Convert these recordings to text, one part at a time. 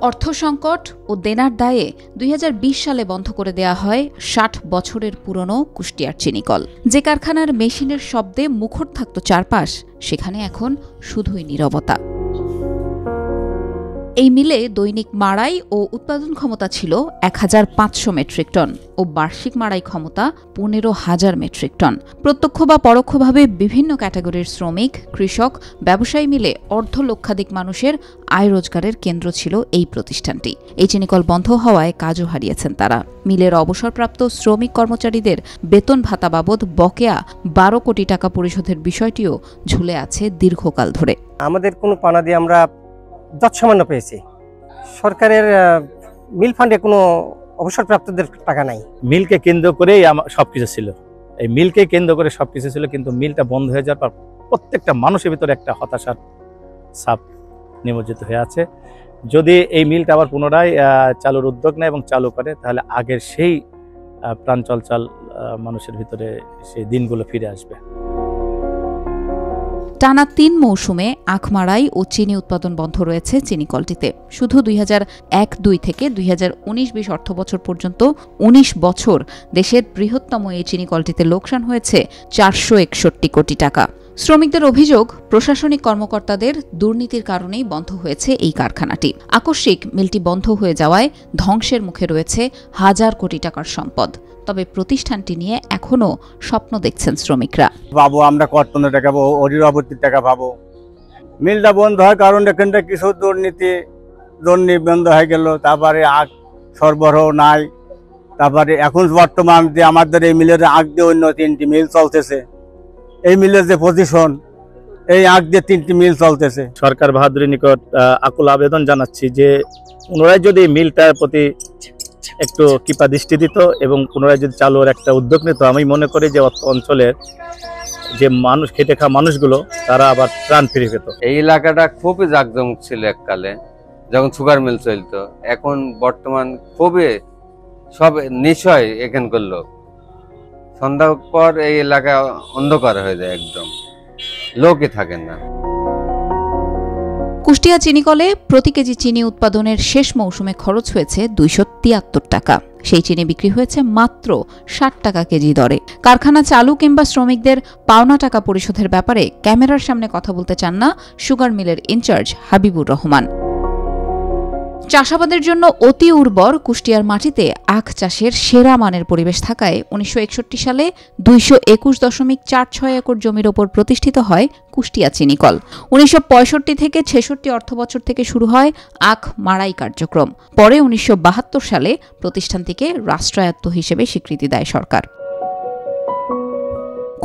অর্থসংকট ও দেনার দায়ে ২০২০ সালে বন্ধ করে দেয়া হয় ৬০ বছরের পুরনো কুষ্টিয়ার চিনিকল। যে কারখানার মেশিনের শব্দে মুখর থাকত চারপাশ, সেখানে এখন শুধুই নীরবতা। এই মিলে দৈনিক মাড়াই ও উৎপাদন ক্ষমতা ছিল ১৫০০ মেট্রিক টন ও বার্ষিক মাড়াই ক্ষমতা ১৫,০০০ মেট্রিক টন। প্রত্যক্ষ বা পরোক্ষভাবে বিভিন্ন ক্যাটাগরির শ্রমিক, কৃষক, ব্যবসায়ী মিলে অর্ধলক্ষাধিক মানুষের আয় রোজগারের কেন্দ্র ছিল এই প্রতিষ্ঠানটি। এই চিনিকল বন্ধ হওয়ায় কাজও হারিয়েছেন তারা। মিলের অবসরপ্রাপ্ত শ্রমিক কর্মচারীদের বেতন ভাতা বাবদ বকেয়া ১২ কোটি টাকা পরিশোধের বিষয়টিও ঝুলে আছে দীর্ঘকাল ধরে। আমাদের কোনো পানা দিয়ে আমরা যৎসামান্য পেয়েছি। সরকারের মিল ফান্ডে কোনো অবসরপ্রাপ্তদের টাকা নাই। মিলকে কেন্দ্র করেই সবকিছু ছিল, এই মিলকে কেন্দ্র করে সবকিছু ছিল, কিন্তু মিলটা বন্ধ হয়ে যাওয়ার পর প্রত্যেকটা মানুষের ভিতরে একটা হতাশার ছাপ নিমজ্জিত হয়ে আছে। যদি এই মিলটা আবার পুনরায় চালুর উদ্যোগ নেয় এবং চালু করে, তাহলে আগের সেই প্রাণ চঞ্চল মানুষের ভিতরে সেই দিনগুলো ফিরে আসবে। টানা ৩ মৌসুমে আখ মাড়াই ও চিনি উৎপাদন বন্ধ রয়েছে চিনিকলটিতে। শুধু ২০০১-২ থেকে ২০১৯-২০ অর্থবছর পর্যন্ত ১৯ বছর দেশের বৃহত্তম এই চিনিকলটিতে লোকসান হয়েছে ৪৬১ কোটি টাকা। শ্রমিকদের অভিযোগ, প্রশাসনিক কর্মকর্তাদের দুর্নীতির কারণেই বন্ধ হয়েছে এই কারখানাটি। আকস্মিক মিলটি বন্ধ হয়ে যাওয়ায় ধ্বংসের মুখে রয়েছে হাজার কোটি টাকার সম্পদ। তবে প্রতিষ্ঠানটি নিয়ে এখনো স্বপ্ন দেখছেন শ্রমিকরা। পাবো আমরা কর্তনের টাকা পাবো, অধিরাবর্তীর টাকা পাবো। মিলটা বন্ধ হয় কারণ এখানটা কিছু দুর্নীতি বন্ধ হয়ে গেল। তারপরে আখ সরবরাহ নাই। তারপরে এখন বর্তমান যে আমাদের এই মিলের আখ দিয়ে অন্য 3টি মিল চলতেছে। এই মিলের যে পজিশন, এই আখ দিয়ে 3টি মিল চলতেছে। সরকার বাহাদুরের নিকট আকুল আবেদন জানাচ্ছি যে পুনরায় যদি মিলটার প্রতি একটু কৃপা দৃষ্টি দিত এবং পুনরায় যদি চালুর একটা উদ্যোগ নিত, আমি মনে করি যে অঞ্চলের যে মানুষ, খেটে খাওয়া মানুষগুলো, তারা আবার প্রাণ ফিরে পেত। এই এলাকাটা খুবই জাঁকজমক ছিল এককালে, যখন সুগার মিল চলতো। এখন বর্তমান খুবই সব নিশ্চয় এখানকার লোক। সন্ধ্যার পর এই এলাকা অন্ধকার হয়ে যায়, একদম লোকই থাকেন না। কুষ্টিয়া চিনিকলে প্রতি কেজি চিনি উৎপাদনের শেষ মৌসুমে খরচ হয়েছে ২৭৩ টাকা। সেই চিনি বিক্রি হয়েছে মাত্র ৬০ টাকা কেজি দরে। কারখানা চালু কিংবা শ্রমিকদের পাওনা টাকা পরিশোধের ব্যাপারে ক্যামেরার সামনে কথা বলতে চান না সুগার মিলের ইনচার্জ হাবিবুর রহমান। চাষাবাদের জন্য অতি উর্বর কুষ্টিয়ার মাটিতে আখ চাষের সেরা মানের পরিবেশ থাকায় ১৯৬১ সালে ২২১.৪৬ একর জমির ওপর প্রতিষ্ঠিত হয় কুষ্টিয়া চিনিকল। ১৯৬৫ থেকে ৬৬ অর্থবছর থেকে শুরু হয় আখ মাড়াই কার্যক্রম। পরে ১৯৭২ সালে প্রতিষ্ঠানটিকে রাষ্ট্রায়ত্ত হিসেবে স্বীকৃতি দেয় সরকার।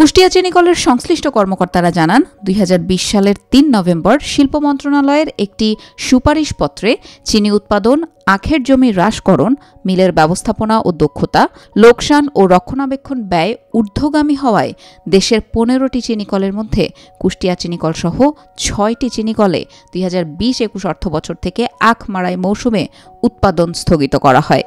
কুষ্টিয়া চিনিকলের সংশ্লিষ্ট কর্মকর্তারা জানান, ২০২০ সালের ৩ নভেম্বর শিল্প মন্ত্রণালয়ের একটি সুপারিশপত্রে চিনি উৎপাদন, আখের জমি হ্রাসকরণ, মিলের ব্যবস্থাপনা ও দক্ষতা, লোকসান ও রক্ষণাবেক্ষণ ব্যয় ঊর্ধ্বগামী হওয়ায় দেশের ১৫টি চিনিকলের মধ্যে কুষ্টিয়া চিনিকল সহ ৬টি চিনিকলে ২০২০-২১ অর্থবছর থেকে আখ মাড়াই মৌসুমে উৎপাদন স্থগিত করা হয়।